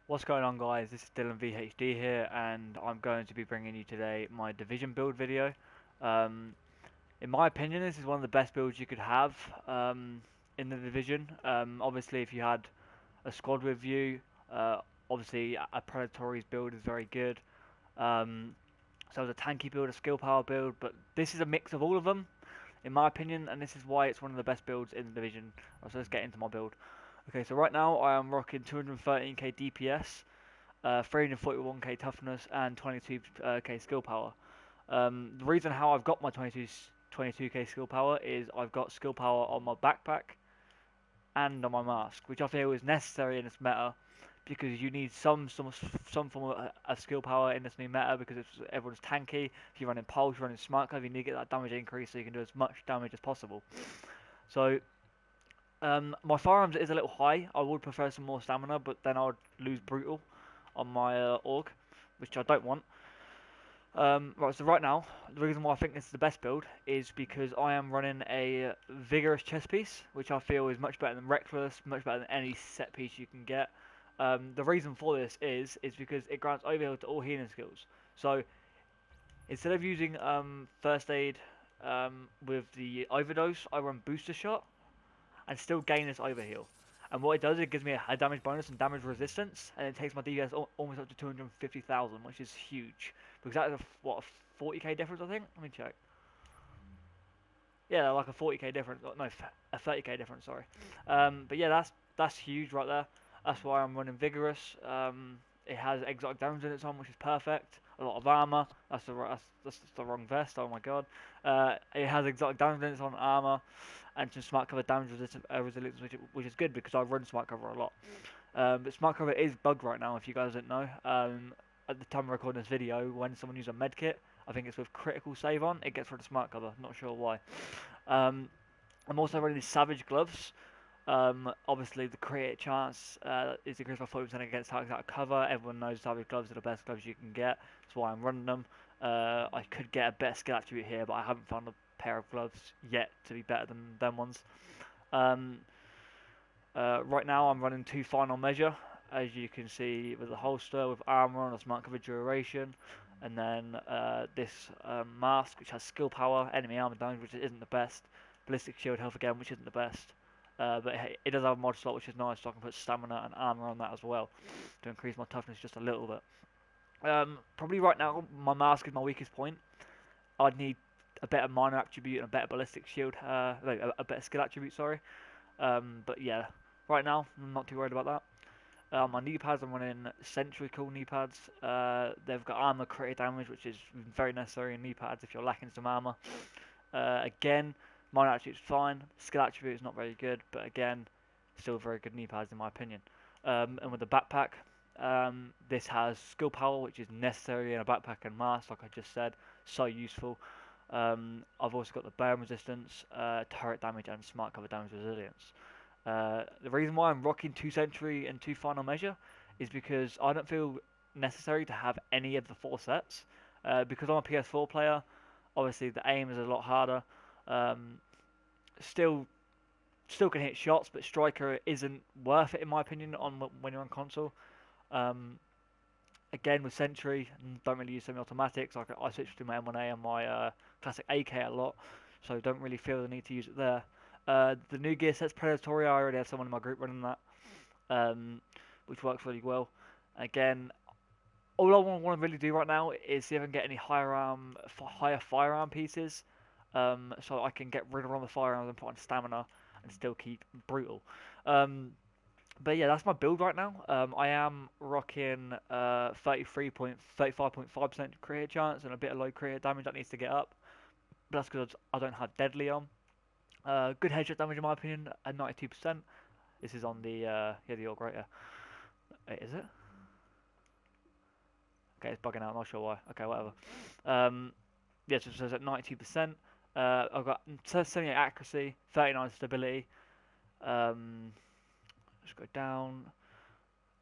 What's going on, guys? This is Dylan VHD here, and I'm going to be bringing you today my division build video. Um, in my opinion, this is one of the best builds you could have in the division. Obviously, if you had a squad with you, obviously a Predatory's build is very good. Um, so it's a tanky build, a skill power build, but this is a mix of all of them, in my opinion, and this is why it's one of the best builds in the division. So let's get into my build. Okay, so right now I am rocking 213k DPS, 341k toughness, and 22k skill power. The reason how I've got my 22k skill power is I've got skill power on my backpack and on my mask, which I feel is necessary in this meta because you need some form of a skill power in this new meta because everyone's tanky. If you're running pulse, you're running smart cover, you need to get that damage increase so you can do as much damage as possible. So my firearms is a little high. I would prefer some more stamina, but then I would lose brutal on my org, which I don't want. Right, so right now, the reason why I think this is the best build is because I am running a vigorous chest piece, which I feel is much better than reckless, much better than any set piece you can get. The reason for this is because it grants overheal to all healing skills. So instead of using first aid with the overdose, I run booster shot and still gain this overheal. And what it does, it gives me a damage bonus and damage resistance, and it takes my DPS almost up to 250,000, which is huge. Because that is a 40k difference, I think? Let me check. Yeah, like a 40k difference. No, a 30k difference, sorry. But yeah, that's huge right there. That's why I'm running Vigorous. It has exotic damage in its on, which is perfect. A lot of armor. That's the wrong vest. Oh my god. It has exotic damage in its on armor, and some smart cover damage resilience, which is good because I run smart cover a lot. But smart cover is bugged right now. If you guys didn't know, at the time of recording this video, when someone uses a med kit, I think it's with critical save on, it gets rid of smart cover. Not sure why. I'm also running these savage gloves. Obviously, the crit chance is increased by 40% against targets out of cover. Everyone knows savage gloves are the best gloves you can get. That's why I'm running them. I could get a better skill attribute here, but I haven't found a pair of gloves yet to be better than them ones. Right now, I'm running 2 final measure, as you can see, with a holster, with armor and a smart cover duration. And then this mask, which has skill power, enemy armor damage, which isn't the best. Ballistic shield health again, which isn't the best. But it does have a mod slot, which is nice, so I can put stamina and armor on that as well to increase my toughness just a little bit. Probably right now, my mask is my weakest point. I'd need a better minor attribute and a better ballistic shield, a better skill attribute, sorry. But yeah, right now, I'm not too worried about that. My knee pads, I'm running Sentry cool knee pads. They've got armor crit damage, which is very necessary in knee pads if you're lacking some armor. Again, minor attribute's fine. Skill attribute is not very good, but again, still very good knee pads in my opinion. And with the backpack, this has skill power, which is necessary in a backpack and mask, like I just said. So useful. I've also got the burn resistance, turret damage, and smart cover damage resilience. The reason why I'm rocking 2 Sentry and 2 Final Measure is because I don't feel necessary to have any of the 4 sets. Because I'm a PS4 player, obviously the aim is a lot harder. Still can hit shots, but Striker isn't worth it in my opinion when you're on console. Again with Sentry, don't really use semi-automatics. I switch between my M1A and my classic AK a lot, so don't really feel the need to use it there. The new gear set's Predatory. I already have someone in my group running that, which works really well. Again, all I want to really do right now is see if I can get any higher firearm pieces, so I can get rid of all the firearms and put on stamina and still keep brutal. But yeah, that's my build right now. I am rocking 35.5% crit chance and a bit of low crit damage that needs to get up. But that's because I don't have deadly on. Good headshot damage in my opinion at 92%. This is on the the org right here. Wait, is it? Okay, it's bugging out. I'm not sure why. Okay, whatever. Yeah, so it's at 92%. I've got 78 accuracy, 39 stability. Let's go down.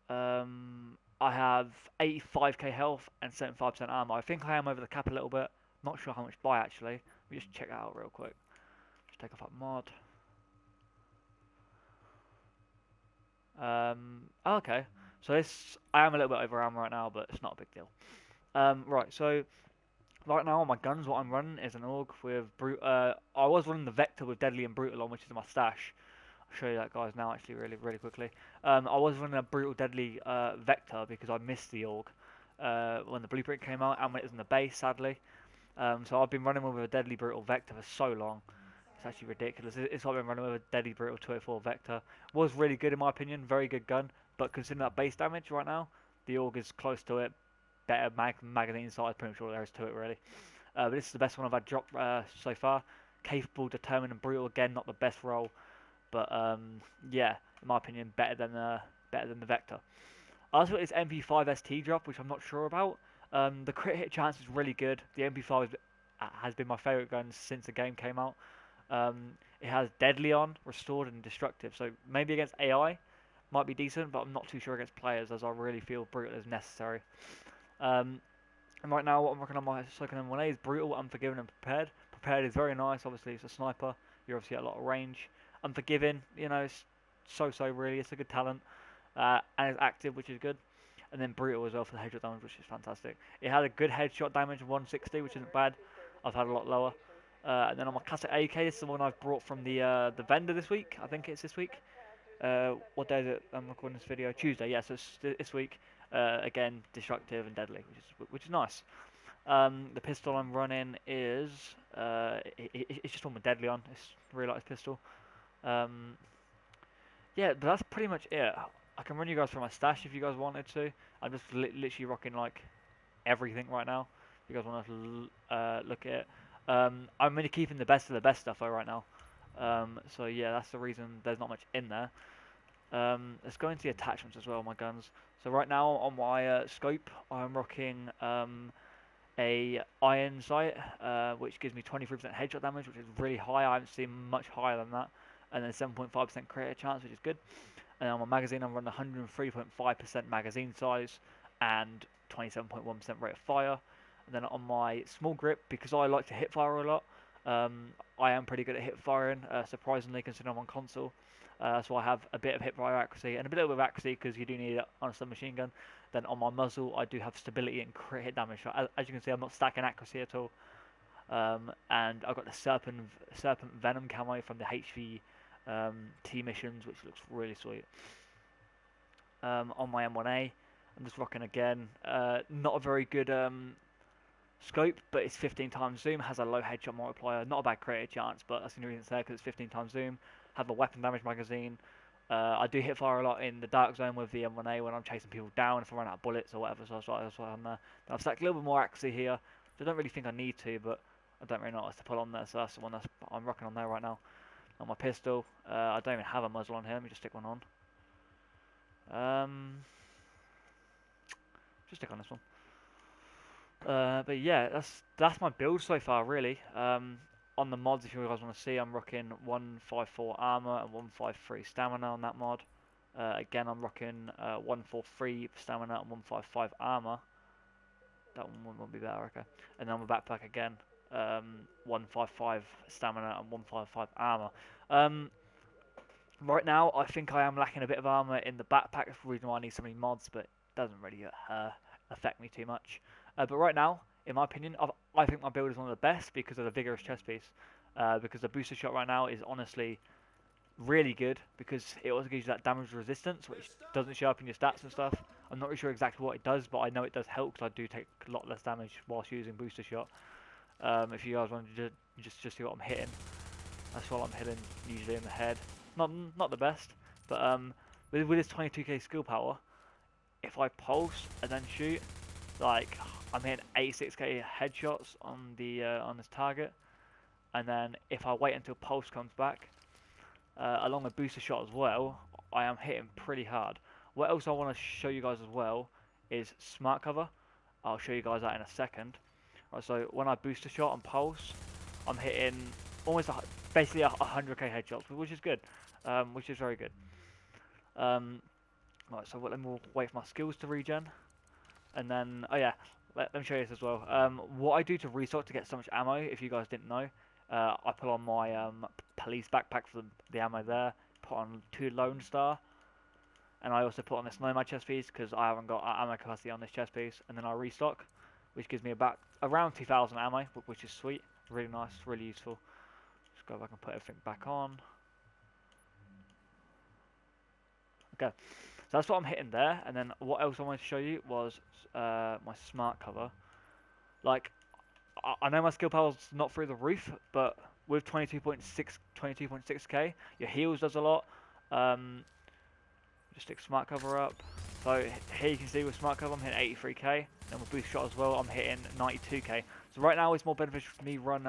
I have 85k health and 75% armor. I think I am over the cap a little bit. Not sure how much by actually. Let me just check that out real quick. Just take off that mod. Okay. So this, I am a little bit over armor right now, but it's not a big deal. Right, so right now on my guns, what I'm running is an AUG with I was running the Vector with Deadly and Brutal on, which is in my stash. I'll show you that, guys, now actually really quickly. I was running a Brutal Deadly Vector because I missed the AUG when the blueprint came out and when it was in the base, sadly. So I've been running with a Deadly Brutal Vector for so long. It's actually ridiculous. It's like I've been running with a Deadly Brutal 284 Vector. Was really good in my opinion, very good gun. But considering that base damage right now, the AUG is close to it. Better magazine size, pretty much all there is to it really. But this is the best one I've had dropped so far. Capable, determined, and brutal. Again, not the best role, but yeah, in my opinion, better than the Vector. I also got this MP5 ST drop, which I'm not sure about. The crit hit chance is really good. The MP5 has been my favourite gun since the game came out. It has Deadly on, Restored, and Destructive, so maybe against AI might be decent, but I'm not too sure against players, as I really feel Brutal is necessary. And right now, what I'm working on my second M1A is Brutal, Unforgiven, and Prepared. Prepared is very nice, obviously it's a sniper, you're obviously at a lot of range. Unforgiven, you know, it's so really, it's a good talent, and it's active, which is good. And then Brutal as well for the headshot damage, which is fantastic. It had a good headshot damage of 160, which isn't bad. I've had a lot lower. And then on my classic AK, this is the one I've brought from the vendor this week. I think it's this week. What day is it? I'm recording this video. Tuesday. Yeah, so it's this week. Again, destructive and deadly, which is nice. The pistol I'm running is it's just one with deadly on. It's a really light pistol. Yeah, but that's pretty much it. I can run you guys through my stash if you guys wanted to. I'm just literally rocking like everything right now. If you guys want to look at it. I'm really keeping the best of the best stuff right now. So yeah, that's the reason there's not much in there. Let's go into the attachments as well, my guns. So right now on my scope, I'm rocking a iron sight, which gives me 23% headshot damage, which is really high. I haven't seen much higher than that. And then 7.5% crit chance, which is good. And on my magazine, I'm running 103.5% magazine size and 27.1% rate of fire. And then on my small grip, because I like to hip fire a lot, I am pretty good at hip firing, surprisingly, considering I'm on console. So I have a bit of hip fire accuracy and a bit of accuracy because you do need it on a submachine gun. Then on my muzzle, I do have stability and crit hit damage. So as you can see, I'm not stacking accuracy at all. And I've got the Serpent Venom camo from the HV T missions, which looks really sweet. On my M1A, I'm just rocking again. Not a very good scope, but it's 15 times zoom, has a low headshot multiplier, not a bad crit chance, but that's the only reason it's there because it's 15 times zoom. Have a weapon damage magazine. I do hit fire a lot in the dark zone with the M1A when I'm chasing people down if I run out of bullets or whatever, so that's why I'm there. I've stacked a little bit more accuracy here, so I don't really think I need to, but I don't really know what else to put on there, so that's the one I'm rocking on there right now. On my pistol, I don't even have a muzzle on here, let me just stick one on. Just stick on this one. But yeah, that's my build so far, really. On the mods, if you guys want to see, I'm rocking 154 armor and 153 stamina on that mod. Again, I'm rocking 143 stamina and 155 armor. That one will be better, okay. And then on my backpack again, 155 stamina and 155 armor. Right now, I think I am lacking a bit of armor in the backpack. That's the reason why I need so many mods, but it doesn't really affect me too much. But right now, in my opinion, I think my build is one of the best because of the vigorous chest piece. Because the booster shot right now is honestly really good because it also gives you that damage resistance, which doesn't show up in your stats and stuff. I'm not really sure exactly what it does, but I know it does help because I do take a lot less damage whilst using booster shot. If you guys want to just see what I'm hitting, that's what I'm hitting usually in the head. Not the best, but with this 22k skill power, if I pulse and then shoot, like I'm hitting 86k headshots on the on this target, and then if I wait until pulse comes back, along with booster shot as well, I am hitting pretty hard. What else I want to show you guys as well is smart cover. I'll show you guys that in a second. Right, so when I booster shot and pulse, I'm hitting almost basically 100k headshots, which is good, which is very good. Right, so let me wait for my skills to regen, and then oh yeah, let me show you this as well. What I do to restock to get so much ammo, if you guys didn't know, I put on my police backpack for the ammo there, put on 2 Lone Star, and I also put on this nomad chest piece because I haven't got ammo capacity on this chest piece, and then I restock, which gives me about around 2,000 ammo, which is sweet, really nice, really useful. Just go back and put everything back on. Okay, so that's what I'm hitting there, and then what else I wanted to show you was my smart cover. Like, I know my skill power's not through the roof, but with 22.6k, your heals does a lot. Just stick smart cover up. So here you can see with smart cover I'm hitting 83k, and with boost shot as well I'm hitting 92k. So right now it's more beneficial for me run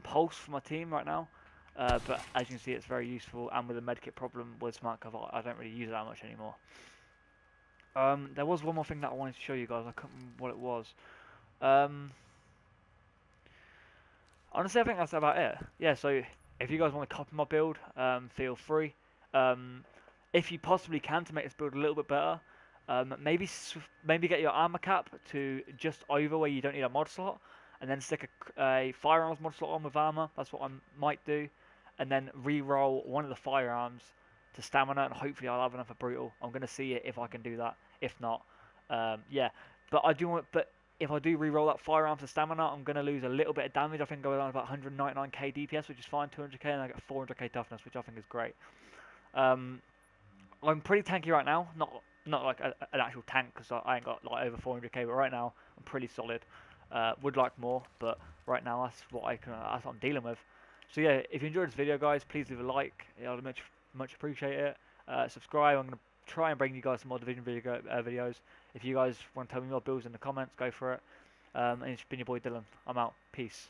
pulse for my team right now. But as you can see it's very useful, and with the medkit problem with smart cover I don't really use it that much anymore. There was one more thing that I wanted to show you guys. I couldn't remember what it was. Honestly, I think that's about it. Yeah, so if you guys want to copy my build, feel free. If you possibly can, to make this build a little bit better, maybe get your armor cap to just over where you don't need a mod slot, and then stick a firearms mod slot on with armor. That's what I might do, and then re-roll one of the firearms to stamina, and hopefully I'll have enough for brutal. I'm gonna see if I can do that. If not, yeah. But if I do re-roll that firearm to stamina, I'm going to lose a little bit of damage. I think I go down about 199k DPS, which is fine, 200k, and I get 400k toughness, which I think is great. I'm pretty tanky right now, not like an actual tank, because I ain't got like over 400k, but right now I'm pretty solid. Would like more, but right now that's what I'm dealing with. So yeah, if you enjoyed this video, guys, please leave a like. I'd much appreciate it. Subscribe. I'm going to try and bring you guys some more Division videos. If you guys want to tell me more builds in the comments, go for it. And it's been your boy Dylan. I'm out. Peace.